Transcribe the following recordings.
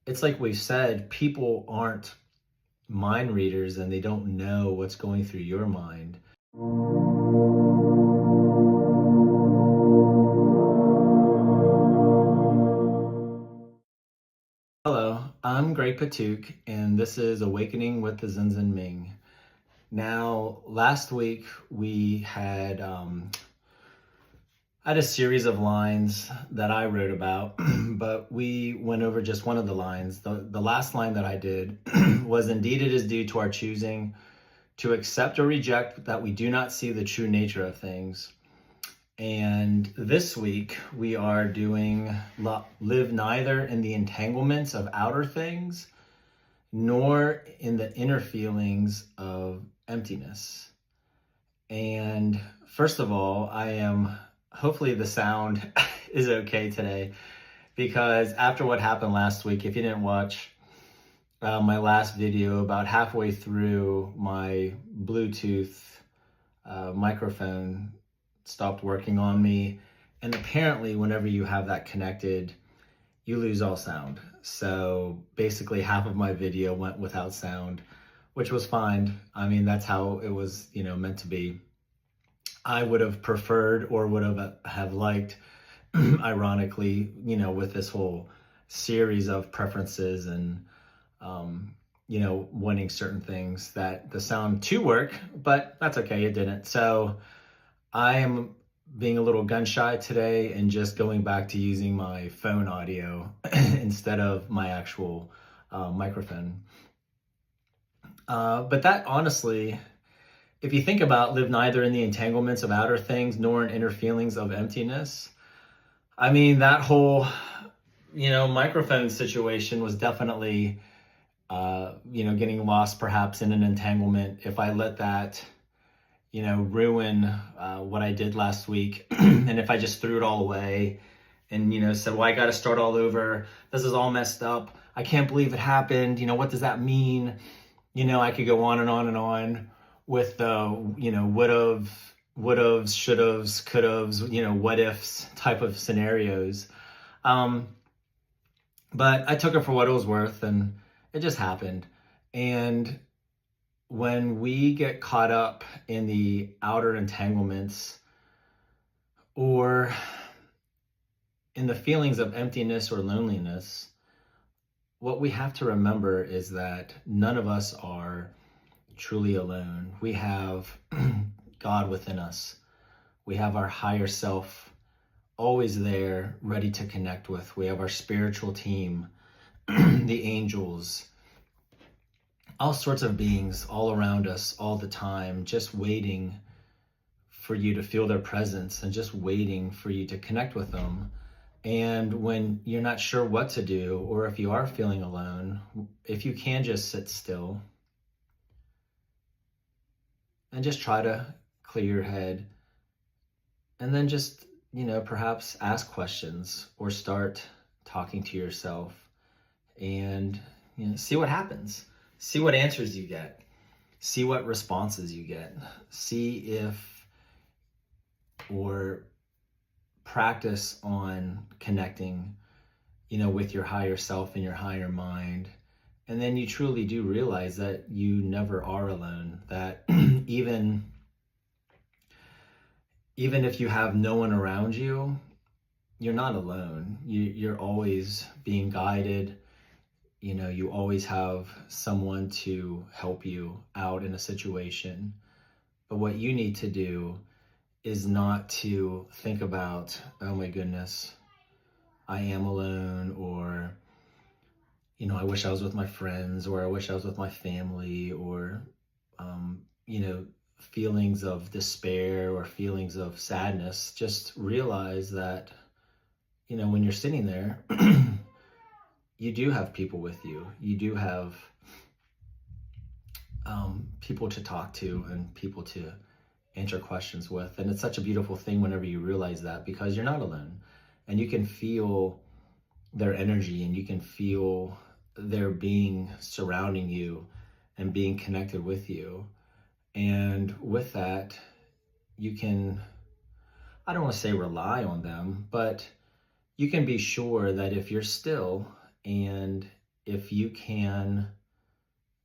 it's like we've said, people aren't mind readers and they don't know what's going through your mind. Hello, I'm Greg Patuk, and this is Awakening with the Xin Xin Ming. Now, last week we had a series of lines that I wrote about, but we went over just one of the lines. The last line that I did was, "Indeed, it is due to our choosing to accept or reject that we do not see the true nature of things." And this week we are doing live neither in the entanglements of outer things nor in the inner feelings of emptiness. And first of all, hopefully the sound is okay today, because after what happened last week, if you didn't watch my last video, about halfway through, my Bluetooth microphone stopped working on me. And apparently whenever you have that connected, you lose all sound. So basically half of my video went without sound, which was fine. I mean, that's how it was, meant to be. I would have preferred, or would have liked, ironically, with this whole series of preferences and, wanting certain things, that the sound to work, but that's okay, it didn't. So I am being a little gun shy today and just going back to using my phone audio instead of my actual microphone. But that, honestly, if you think about live neither in the entanglements of outer things nor in inner feelings of emptiness, I mean, that whole, microphone situation was definitely, getting lost perhaps in an entanglement. If I let that, ruin what I did last week, and if I just threw it all away and, said, well, I got to start all over. This is all messed up. I can't believe it happened. What does that mean? I could go on and on and on with the, would've, should'ves, could'ves, what ifs type of scenarios. But I took it for what it was worth, and it just happened. And when we get caught up in the outer entanglements or in the feelings of emptiness or loneliness, what we have to remember is that none of us are truly alone. We have God within us. We have our higher self always there, ready to connect with. We have our spiritual team, the angels, all sorts of beings all around us all the time, just waiting for you to feel their presence and just waiting for you to connect with them. And when you're not sure what to do, or if you are feeling alone, if you can just sit still and just try to clear your head, and then just, perhaps ask questions or start talking to yourself, and, see what happens. See what answers you get. See what responses you get. See if, or practice on connecting, with your higher self and your higher mind. And then you truly do realize that you never are alone, that even if you have no one around you, you're not alone. You're always being guided. You always have someone to help you out in a situation. But what you need to do is not to think about, oh my goodness, I am alone, or, I wish I was with my friends, or I wish I was with my family, or, feelings of despair or feelings of sadness. Just realize that, when you're sitting there, you do have people with you. You do have people to talk to and people to answer questions with. And it's such a beautiful thing whenever you realize that, because you're not alone. And you can feel their energy, and you can feel their being surrounding you and being connected with you. And with that, you can, I don't want to say rely on them, but you can be sure that if you're still and if you can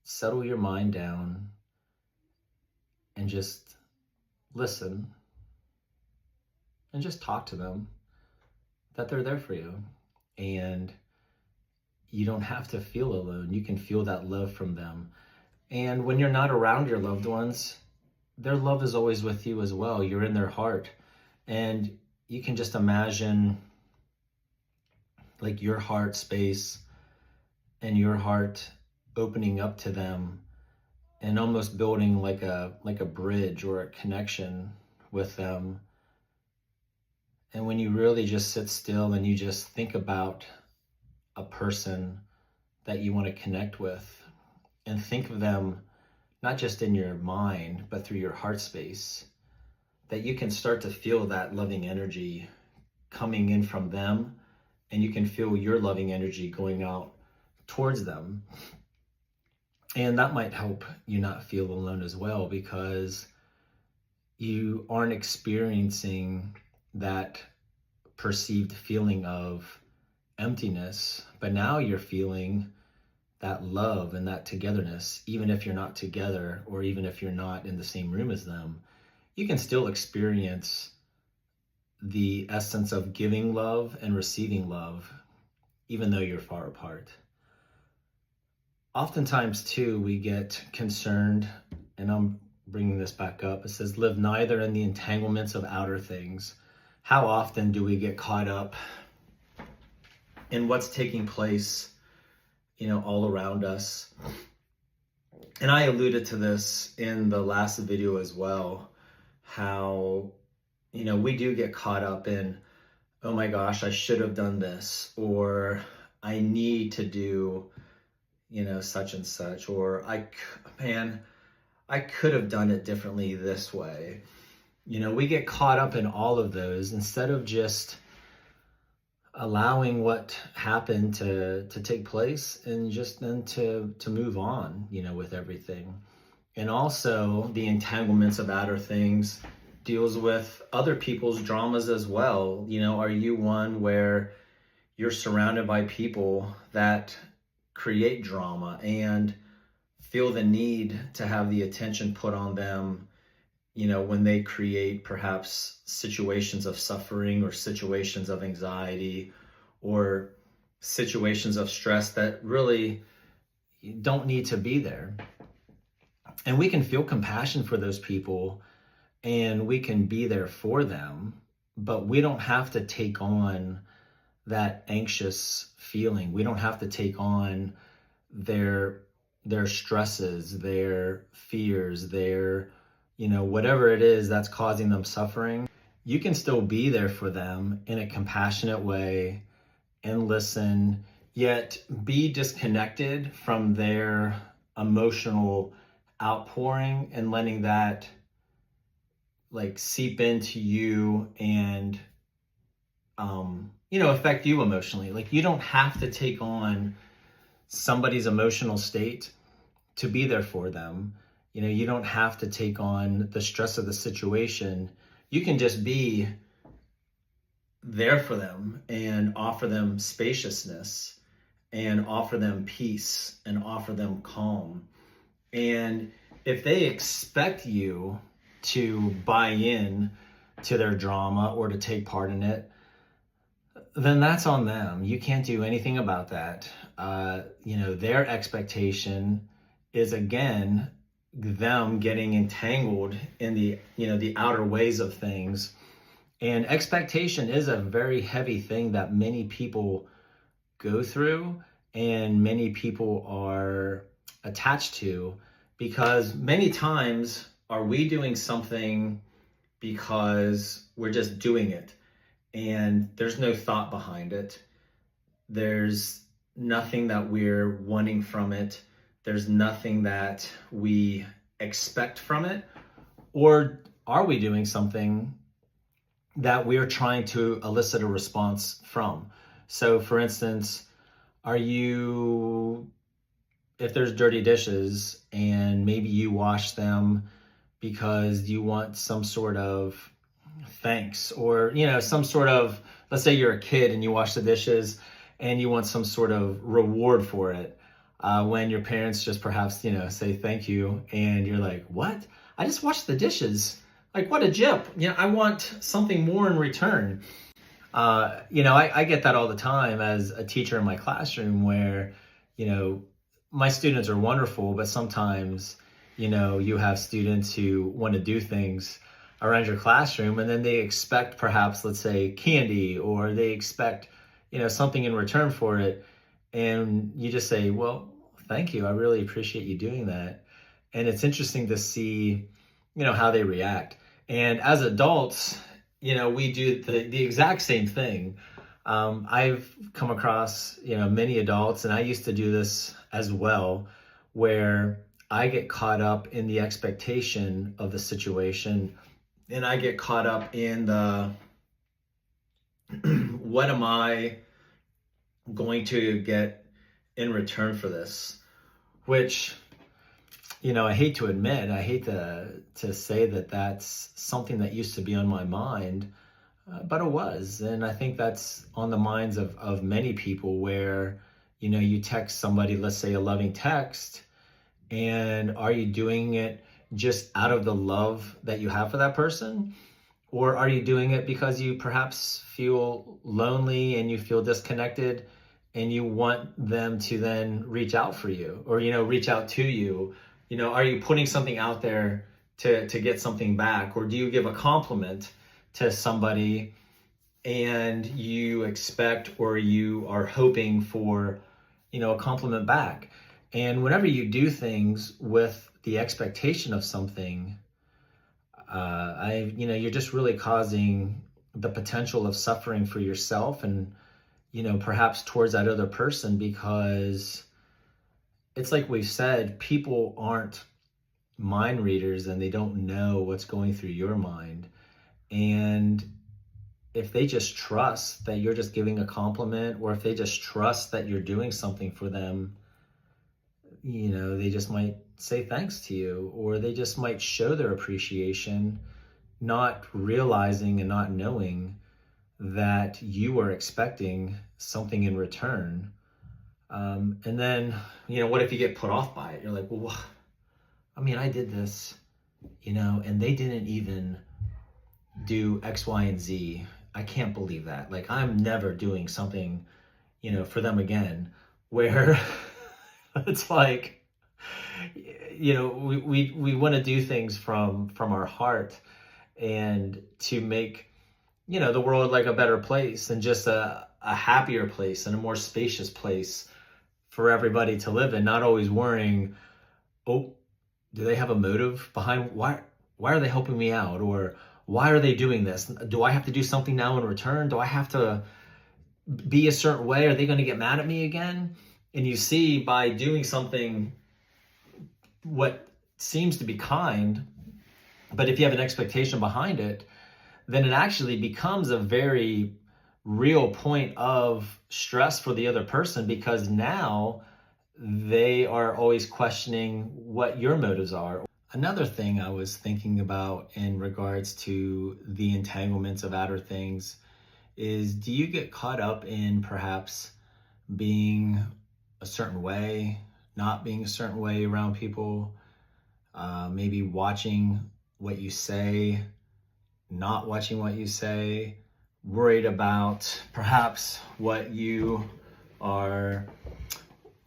settle your mind down and just listen and just talk to them, that they're there for you. And you don't have to feel alone. You can feel that love from them. And when you're not around your loved ones, their love is always with you as well. You're in their heart. And you can just imagine like your heart space and your heart opening up to them and almost building like a bridge or a connection with them. And when you really just sit still and you just think about a person that you want to connect with and think of them not just in your mind, but through your heart space, that you can start to feel that loving energy coming in from them, and you can feel your loving energy going out towards them. And that might help you not feel alone as well, because you aren't experiencing that perceived feeling of emptiness, but now you're feeling that love and that togetherness. Even if you're not together, or even if you're not in the same room as them, you can still experience the essence of giving love and receiving love, even though you're far apart. Oftentimes too, we get concerned, and I'm bringing this back up. It says, live neither in the entanglements of outer things. How often do we get caught up in what's taking place, all around us? And I alluded to this in the last video as well, how, we do get caught up in, oh my gosh, I should have done this, or I need to do, such and such, or I could have done it differently this way. We get caught up in all of those instead of just allowing what happened to take place and just then to move on, with everything. And also the entanglements of outer things deals with other people's dramas as well. Are you one where you're surrounded by people that create drama and feel the need to have the attention put on them, when they create perhaps situations of suffering or situations of anxiety or situations of stress that really don't need to be there? And we can feel compassion for those people and we can be there for them, but we don't have to take on that anxious feeling. We don't have to take on their stresses, their fears, their, whatever it is that's causing them suffering. You can still be there for them in a compassionate way and listen, yet be disconnected from their emotional outpouring and letting that seep into you and, affect you emotionally. You don't have to take on somebody's emotional state to be there for them. You don't have to take on the stress of the situation. You can just be there for them and offer them spaciousness and offer them peace and offer them calm. And if they expect you to buy in to their drama or to take part in it, then that's on them. You can't do anything about that. Their expectation is, again, them getting entangled in the outer ways of things. And expectation is a very heavy thing that many people go through and many people are attached to, because many times are we doing something because we're just doing it and there's no thought behind it. There's nothing that we're wanting from it. There's nothing that we expect from it. Or are we doing something that we're trying to elicit a response from? So for instance, if there's dirty dishes and maybe you wash them because you want some sort of thanks, or some sort of, let's say you're a kid and you wash the dishes and you want some sort of reward for it, when your parents just perhaps, say thank you, and you're like, what? I just washed the dishes. Like, what a jip. I want something more in return. I get that all the time as a teacher in my classroom where, you know, my students are wonderful, but sometimes, you have students who want to do things around your classroom and then they expect perhaps, let's say, candy, or they expect, something in return for it. And you just say, well, thank you. I really appreciate you doing that. And it's interesting to see, how they react. And as adults, we do the exact same thing. I've come across, many adults, and I used to do this as well, where I get caught up in the expectation of the situation, and I get caught up in the, what am I going to get in return for this? Which, I hate to admit, I hate to say that that's something that used to be on my mind, but it was. And I think that's on the minds of many people where, you text somebody, let's say a loving text, and are you doing it just out of the love that you have for that person? Or are you doing it because you perhaps feel lonely and you feel disconnected and you want them to then reach out for you, or, reach out to you? Are you putting something out there to get something back? Or do you give a compliment to somebody and you expect, or you are hoping for, a compliment back? And whenever you do things with the expectation of something, you're just really causing the potential of suffering for yourself and, perhaps towards that other person, because it's like we've said, people aren't mind readers and they don't know what's going through your mind. And if they just trust that you're just giving a compliment, or if they just trust that you're doing something for them, they just might say thanks to you, or they just might show their appreciation, not realizing and not knowing that you are expecting something in return. And then, what if you get put off by it? You're like, well, I did this, and they didn't even do X, Y, and Z. I can't believe that. Like, I'm never doing something, for them again, where it's like, we want to do things from our heart, and to make, the world like a better place, and just a happier place and a more spacious place for everybody to live in, not always worrying, oh, do they have a motive behind why are they helping me out? Or why are they doing this? Do I have to do something now in return? Do I have to be a certain way? Are they going to get mad at me again? And you see, by doing something what seems to be kind, but if you have an expectation behind it, then it actually becomes a very real point of stress for the other person, because now they are always questioning what your motives are. Another thing I was thinking about in regards to the entanglements of outer things is, do you get caught up in perhaps being a certain way, not being a certain way around people, maybe watching what you say, not watching what you say, worried about perhaps what you are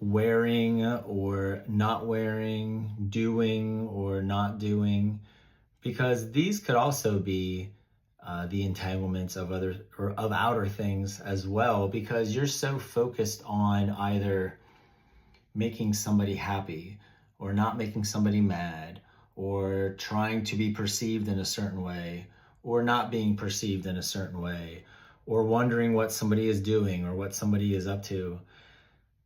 wearing or not wearing, doing or not doing, because these could also be the entanglements of other or of outer things as well, because you're so focused on either making somebody happy or not making somebody mad, or trying to be perceived in a certain way or not being perceived in a certain way, or wondering what somebody is doing or what somebody is up to,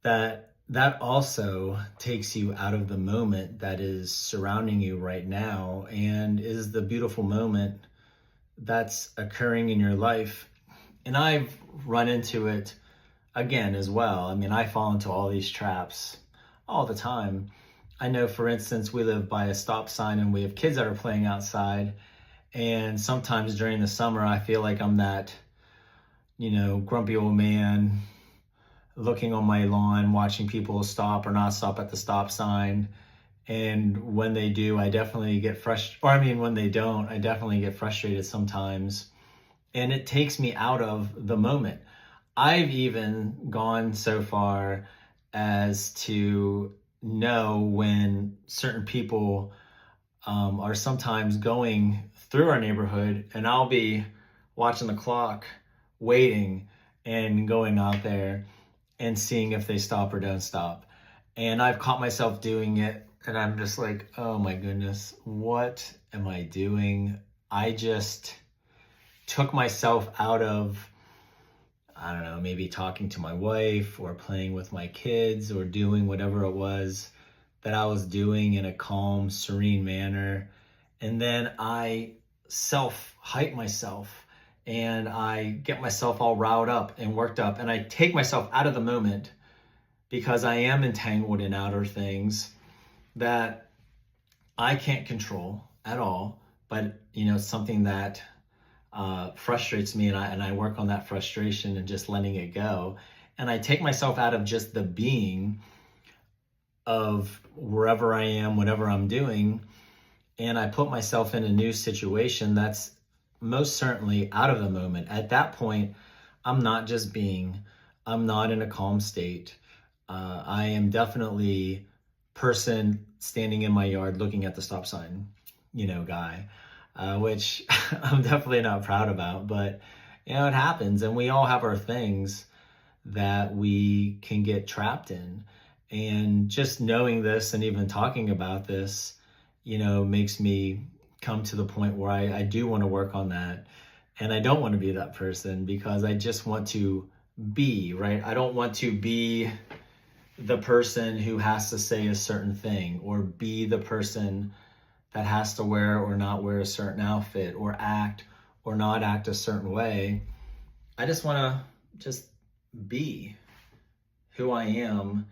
that also takes you out of the moment that is surrounding you right now, and is the beautiful moment that's occurring in your life. And I've run into it again as well. I fall into all these traps all the time. I know, for instance, we live by a stop sign and we have kids that are playing outside. And sometimes during the summer, I feel like I'm that, grumpy old man looking on my lawn, watching people stop or not stop at the stop sign. And when they do, I definitely get frustrated. Or I mean, when they don't, I definitely get frustrated sometimes. And it takes me out of the moment. I've even gone so far as to know when certain people are sometimes going through our neighborhood, and I'll be watching the clock, waiting, and going out there and seeing if they stop or don't stop. And I've caught myself doing it, and I'm just like, oh my goodness, what am I doing? I just took myself out of, I don't know, maybe talking to my wife or playing with my kids or doing whatever it was that I was doing in a calm, serene manner. And then I self-hype myself and I get myself all riled up and worked up, and I take myself out of the moment because I am entangled in outer things that I can't control at all. But, it's something that frustrates me, and I work on that frustration and just letting it go. And I take myself out of just the being of wherever I am, whatever I'm doing, and I put myself in a new situation that's most certainly out of the moment. At that point, I'm not just being, I'm not in a calm state. I am definitely person standing in my yard looking at the stop sign, guy, which I'm definitely not proud about, but it happens, and we all have our things that we can get trapped in. And just knowing this and even talking about this, makes me come to the point where I do want to work on that. And I don't want to be that person because I just want to be, right? I don't want to be the person who has to say a certain thing, or be the person that has to wear or not wear a certain outfit, or act or not act a certain way. I just want to just be who I am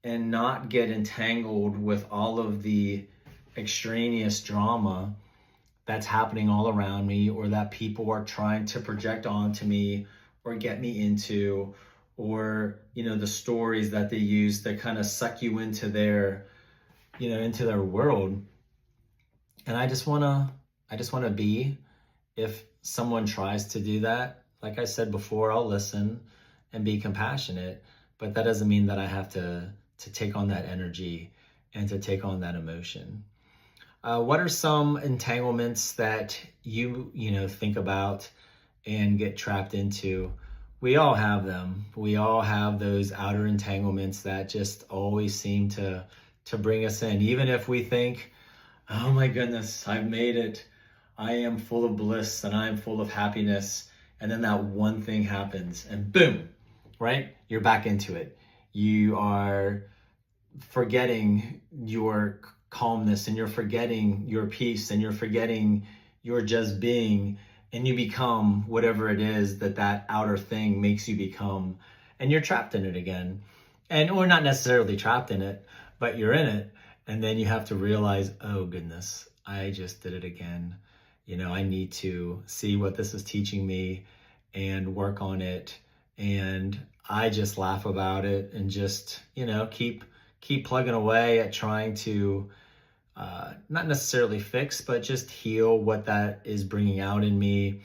and not get entangled with all of the extraneous drama that's happening all around me, or that people are trying to project onto me or get me into, or the stories that they use to kind of suck you into their world. And I just want to be. If someone tries to do that, like I said before, I'll listen and be compassionate, but that doesn't mean that I have to take on that energy and to take on that emotion. What are some entanglements that you think about and get trapped into? We all have them. We all have those outer entanglements that just always seem to bring us in. Even if we think, oh my goodness, I've made it. I am full of bliss and I am full of happiness. And then that one thing happens and boom, right? You're back into it. You are forgetting your calmness, and you're forgetting your peace, and you're forgetting your just being, and you become whatever it is that outer thing makes you become, and you're trapped in it again. And or not necessarily trapped in it, but you're in it, and then you have to realize, oh goodness, I just did it again. I need to see what this is teaching me and work on it. And I just laugh about it and just keep plugging away at trying to not necessarily fix, but just heal what that is bringing out in me,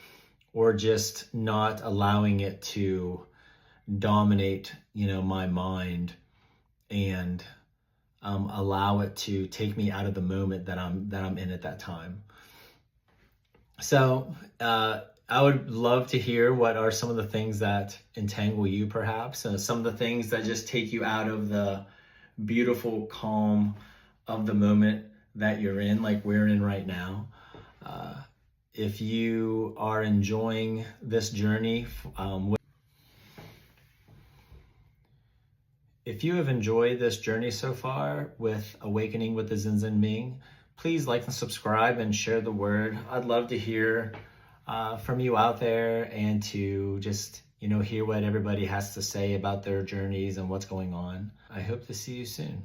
or just not allowing it to dominate, my mind, and allow it to take me out of the moment that I'm in at that time. So I would love to hear what are some of the things that entangle you, perhaps, some of the things that just take you out of the beautiful calm of the moment that you're in, like we're in right now. If you are enjoying this journey, if you have enjoyed this journey so far with Awakening with the Xin Xin Ming, please like and subscribe and share the word. I'd love to hear from you out there, and to just hear what everybody has to say about their journeys and what's going on. I hope to see you soon.